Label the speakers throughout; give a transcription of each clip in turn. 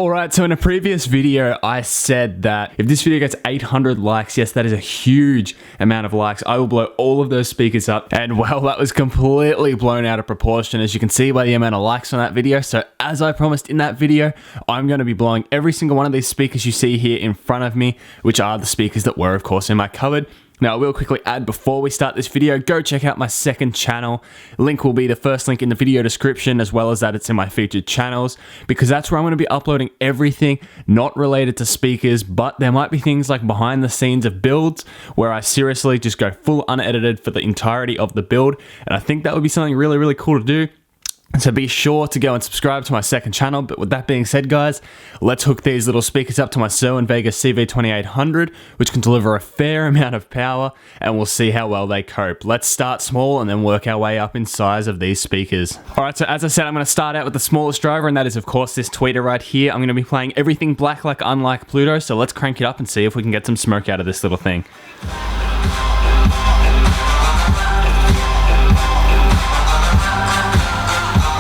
Speaker 1: Alright, so in a previous video, I said that if this video gets 800 likes, yes, that is a huge amount of likes, I will blow all of those speakers up. And well, that was completely blown out of proportion, as you can see by the amount of likes on that video. So as I promised in that video, I'm going to be blowing every single one of these speakers you see here in front of me, which are the speakers that were, of course, in my cupboard. Now, I will quickly add before we start this video, go check out my second channel. Link will be the first link in the video description, as well as that it's in my featured channels, because that's where I'm going to be uploading everything not related to speakers, but there might be things like behind the scenes of builds where I seriously just go full unedited for the entirety of the build. And I think that would be something really, really cool to do. So be sure to go and subscribe to my second channel. But with that being said, guys, let's hook these little speakers up to my Cerwin Vega CV2800, which can deliver a fair amount of power, and we'll see how well they cope. Let's start small and then work our way up in size of these speakers. Alright, so as I said, I'm going to start out with the smallest driver, and that is, of course, this tweeter right here. I'm going to be playing everything black like unlike Pluto, so let's crank it up and see if we can get some smoke out of this little thing.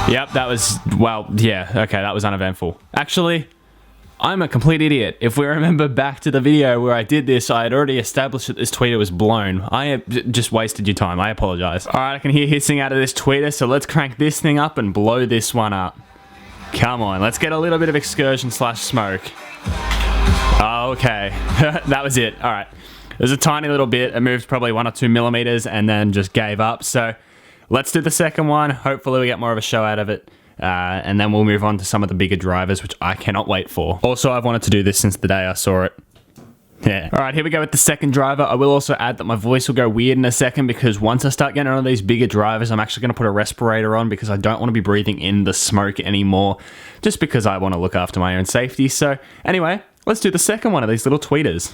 Speaker 1: Yep, that was, well, yeah, okay, that was uneventful. Actually, I'm a complete idiot. If we remember back to the video where I did this, I had already established that this tweeter was blown. I have just wasted your time. I apologize. All right, I can hear hissing out of this tweeter, so let's crank this thing up and blow this one up. Come on, let's get a little bit of excursion slash smoke. Okay, that was it. All right, there's a tiny little bit. It moved probably 1 or 2 millimeters and then just gave up, so let's do the second one. Hopefully we get more of a show out of it. And then we'll move on to some of the bigger drivers, which I cannot wait for. Also, I've wanted to do this since the day I saw it. Yeah. All right, here we go with the second driver. I will also add that my voice will go weird in a second, because once I start getting on these bigger drivers, I'm actually going to put a respirator on, because I don't want to be breathing in the smoke anymore, just because I want to look after my own safety. So anyway, let's do the second one of these little tweeters.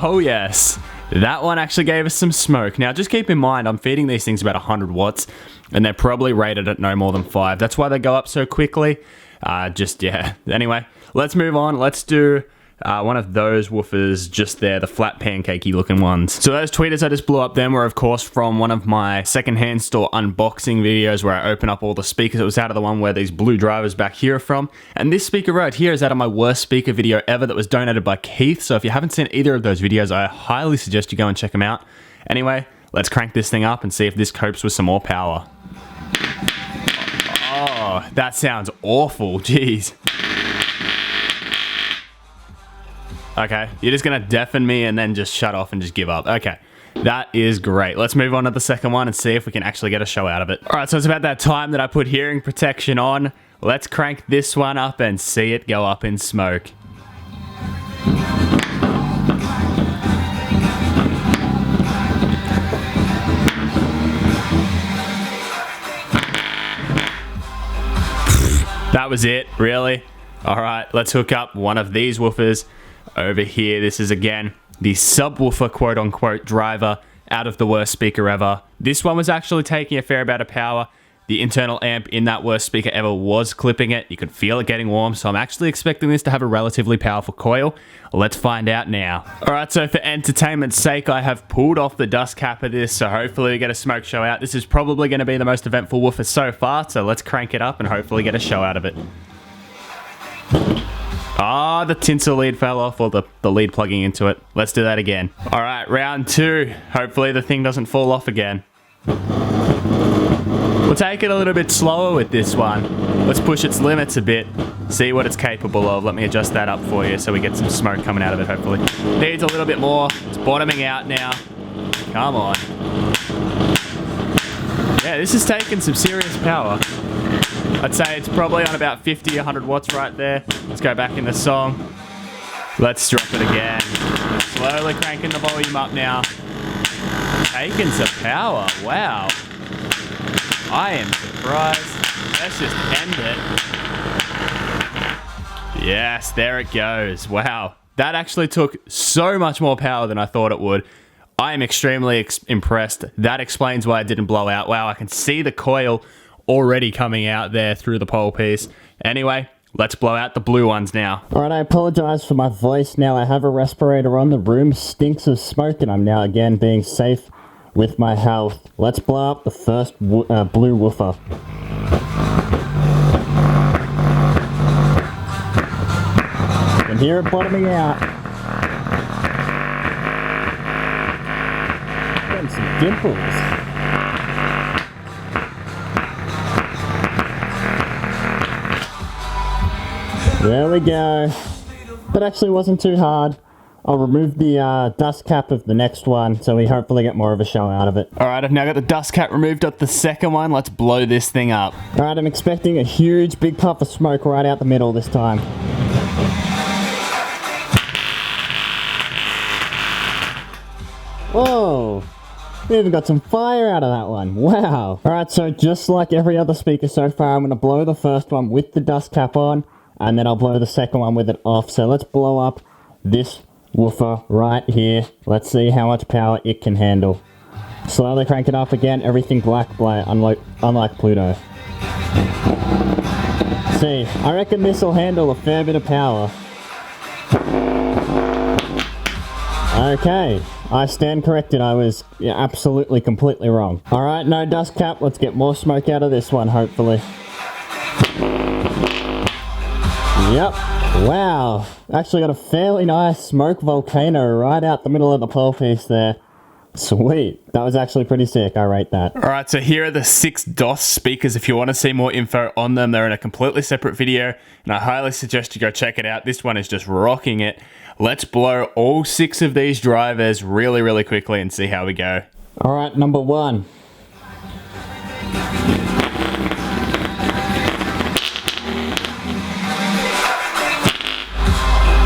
Speaker 1: Oh yes. That one actually gave us some smoke. Now, just keep in mind, I'm feeding these things about 100 watts, and they're probably rated at no more than 5. That's why they go up so quickly. Yeah. Anyway, let's move on. Let's do one of those woofers just there, the flat pancakey looking ones. So those tweeters I just blew up then were, of course, from one of my secondhand store unboxing videos where I open up all the speakers. It was out of the one where these blue drivers back here are from. And this speaker right here is out of my worst speaker video ever that was donated by Keith. So if you haven't seen either of those videos, I highly suggest you go and check them out. Anyway, let's crank this thing up and see if this copes with some more power. Oh, that sounds awful. Jeez. Okay, you're just gonna deafen me and then just shut off and just give up. Okay, that is great. Let's move on to the second one and see if we can actually get a show out of it. All right, so it's about that time that I put hearing protection on. Let's crank this one up and see it go up in smoke. That was it, really? All right, let's hook up one of these woofers over here. This is, again, the subwoofer quote-unquote driver out of the worst speaker ever. This one was actually taking a fair amount of power. The internal amp in that worst speaker ever was clipping it. You could feel it getting warm, so I'm actually expecting this to have a relatively powerful coil. Let's find out now. All right, so for entertainment's sake, I have pulled off the dust cap of this, so hopefully we get a smoke show out. This is probably going to be the most eventful woofer so far, so let's crank it up and hopefully get a show out of it. Ah, the tinsel lead fell off, or the lead plugging into it. Let's do that again. All right, round 2. Hopefully the thing doesn't fall off again. We'll take it a little bit slower with this one. Let's push its limits a bit, see what it's capable of. Let me adjust that up for you so we get some smoke coming out of it, hopefully. Needs a little bit more. It's bottoming out now. Come on. Yeah, this is taking some serious power. I'd say it's probably on about 50, 100 watts right there. Let's go back in the song. Let's drop it again. Slowly cranking the volume up now. Taking some power. Wow. I am surprised. Let's just end it. Yes, there it goes. Wow. That actually took so much more power than I thought it would. I am extremely impressed. That explains why it didn't blow out. Wow, I can see the coil already coming out there through the pole piece. Anyway, let's blow out the blue ones now.
Speaker 2: Alright, I apologize for my voice. Now I have a respirator on. The room stinks of smoke, and I'm now again being safe with my health. Let's blow up the first blue woofer. can hear it bottoming out. Getting some dimples. There we go. That actually wasn't too hard. I'll remove the dust cap of the next one, so we hopefully get more of a show out of it.
Speaker 1: Alright, I've now got the dust cap removed off the second one. Let's blow this thing up.
Speaker 2: Alright, I'm expecting a huge big puff of smoke right out the middle this time. Whoa! We even got some fire out of that one. Wow! Alright, so just like every other speaker so far, I'm going to blow the first one with the dust cap on, and then I'll blow the second one with it off. So let's blow up this woofer right here. Let's see how much power it can handle. Slowly crank it up again. Everything black, unlike Pluto. See, I reckon this will handle a fair bit of power. Okay, I stand corrected. I was absolutely completely wrong. Alright, no dust cap. Let's get more smoke out of this one, hopefully. Yep. Wow. Actually got a fairly nice smoke volcano right out the middle of the pole piece there. Sweet. That was actually pretty sick. I rate that.
Speaker 1: Alright, so here are the 6 DOS speakers. If you want to see more info on them, they're in a completely separate video, and I highly suggest you go check it out. This one is just rocking it. Let's blow all 6 of these drivers really, really quickly and see how we go.
Speaker 2: Alright, number 1.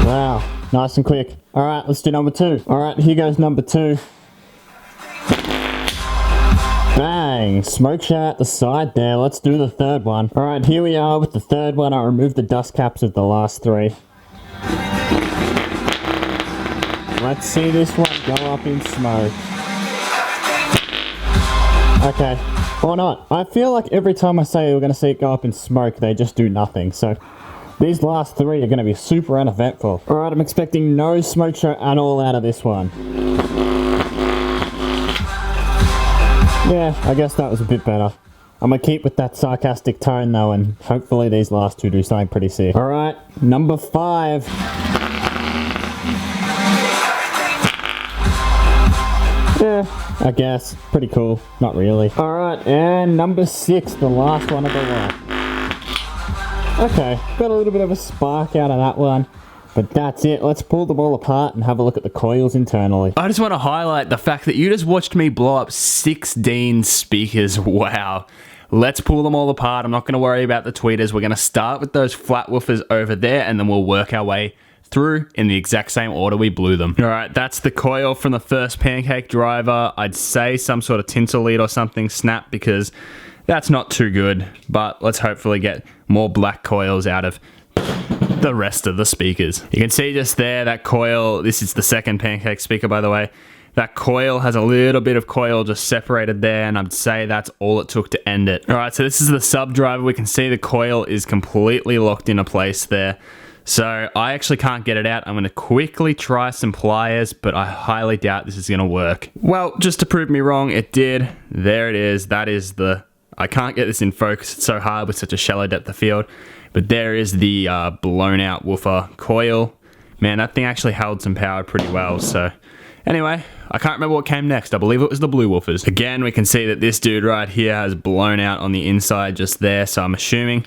Speaker 2: Wow, nice and quick. Alright, let's do number 2. Alright, here goes number 2. Bang! Smoke show out the side there. Let's do the third one. Alright, here we are with the third one. I removed the dust caps of the last 3. Let's see this one go up in smoke. Okay, or not. I feel like every time I say we're going to see it go up in smoke, they just do nothing. So these last 3 are going to be super uneventful. Alright, I'm expecting no smoke show at all out of this one. Yeah, I guess that was a bit better. I'm going to keep with that sarcastic tone though, and hopefully these last 2 do something pretty sick. Alright, number 5. Yeah, I guess. Pretty cool. Not really. Alright, and number 6, the last one of the lot. Okay, got a little bit of a spark out of that one. But that's it. Let's pull them all apart and have a look at the coils internally.
Speaker 1: I just want to highlight the fact that you just watched me blow up 16 speakers. Wow. Let's pull them all apart. I'm not going to worry about the tweeters. We're going to start with those flat woofers over there, and then we'll work our way through in the exact same order we blew them. Alright, that's the coil from the first pancake driver. I'd say some sort of tinsel lead or something snapped, because that's not too good. But let's hopefully get more black coils out of the rest of the speakers. You can see just there, that coil, this is the second pancake speaker by the way, that coil has a little bit of coil just separated there, and I'd say that's all it took to end it. Alright, so this is the sub driver. We can see the coil is completely locked into place there. So I actually can't get it out. I'm going to quickly try some pliers, but I highly doubt this is going to work. Well, just to prove me wrong, it did. There it is. That is the... I can't get this in focus. It's so hard with such a shallow depth of field. But there is the blown out woofer coil. Man, that thing actually held some power pretty well. So anyway, I can't remember what came next. I believe it was the blue woofers. Again, we can see that this dude right here has blown out on the inside just there. So I'm assuming...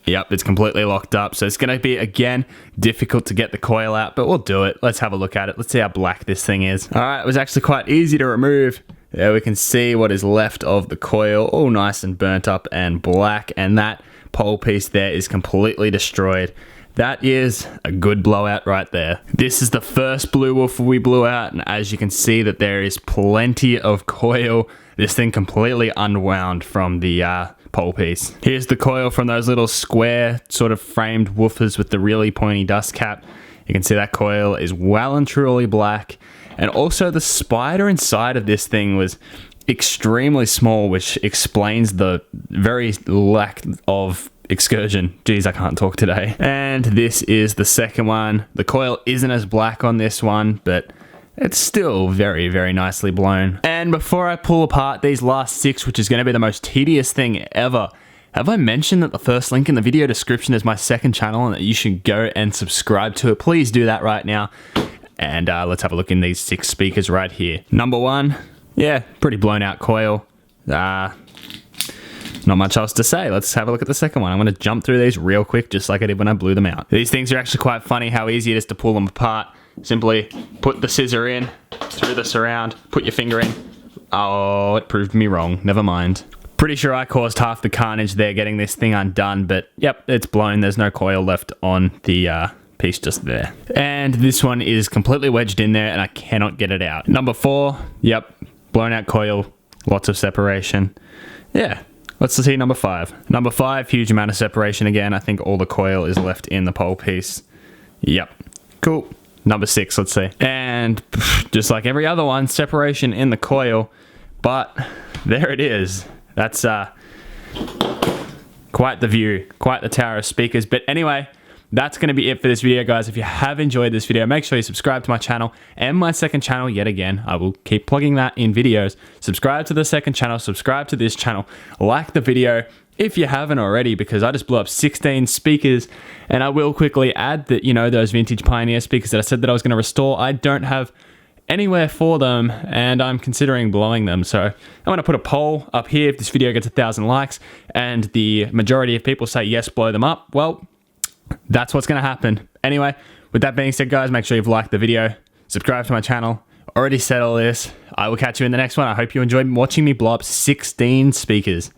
Speaker 1: Yep, it's completely locked up. So it's going to be, again, difficult to get the coil out, but we'll do it. Let's have a look at it. Let's see how black this thing is. All right, it was actually quite easy to remove. There we can see what is left of the coil, all nice and burnt up and black, and that pole piece there is completely destroyed. That is a good blowout right there. This is the first blue woofer we blew out, and as you can see that there is plenty of coil. This thing completely unwound from the pole piece. Here's the coil from those little square sort of framed woofers with the really pointy dust cap. You can see that coil is well and truly black. And also the spider inside of this thing was extremely small, which explains the very lack of excursion. Geez, I can't talk today. And this is the second one. The coil isn't as black on this one, but it's still very, very nicely blown. And before I pull apart these last 6, which is going to be the most tedious thing ever, Have I mentioned that the first link in the video description is my second channel and that you should go and subscribe to it? Please do that right now. And let's have a look in these 6 speakers right here. Number 1, yeah, pretty blown out coil. Not much else to say. Let's have a look at the second one. I'm going to jump through these real quick, just like I did when I blew them out. These things are actually quite funny how easy it is to pull them apart. Simply put the scissor in, through the surround, put your finger in. Oh, it proved me wrong. Never mind. Pretty sure I caused half the carnage there getting this thing undone, but yep, it's blown. There's no coil left on the piece just there. And this one is completely wedged in there and I cannot get it out. Number 4, yep, blown out coil, lots of separation. Yeah. Let's see number 5. Number 5, huge amount of separation again. I think all the coil is left in the pole piece. Yep. Cool. Number 6, let's see. And just like every other one, separation in the coil. But there it is. That's quite the view. Quite the tower of speakers. But anyway, that's going to be it for this video, guys. If you have enjoyed this video, make sure you subscribe to my channel and my second channel yet again. I will keep plugging that in videos. Subscribe to the second channel, subscribe to this channel, like the video if you haven't already, because I just blew up 16 speakers. And I will quickly add that, you know, those vintage Pioneer speakers that I said that I was going to restore, I don't have anywhere for them and I'm considering blowing them. So I'm going to put a poll up here if this video gets 1,000 likes and the majority of people say yes, blow them up. Well, that's what's going to happen. Anyway, with that being said, guys, make sure you've liked the video, subscribe to my channel. Already said all this. I will catch you in the next one. I hope you enjoyed watching me blow up 16 speakers.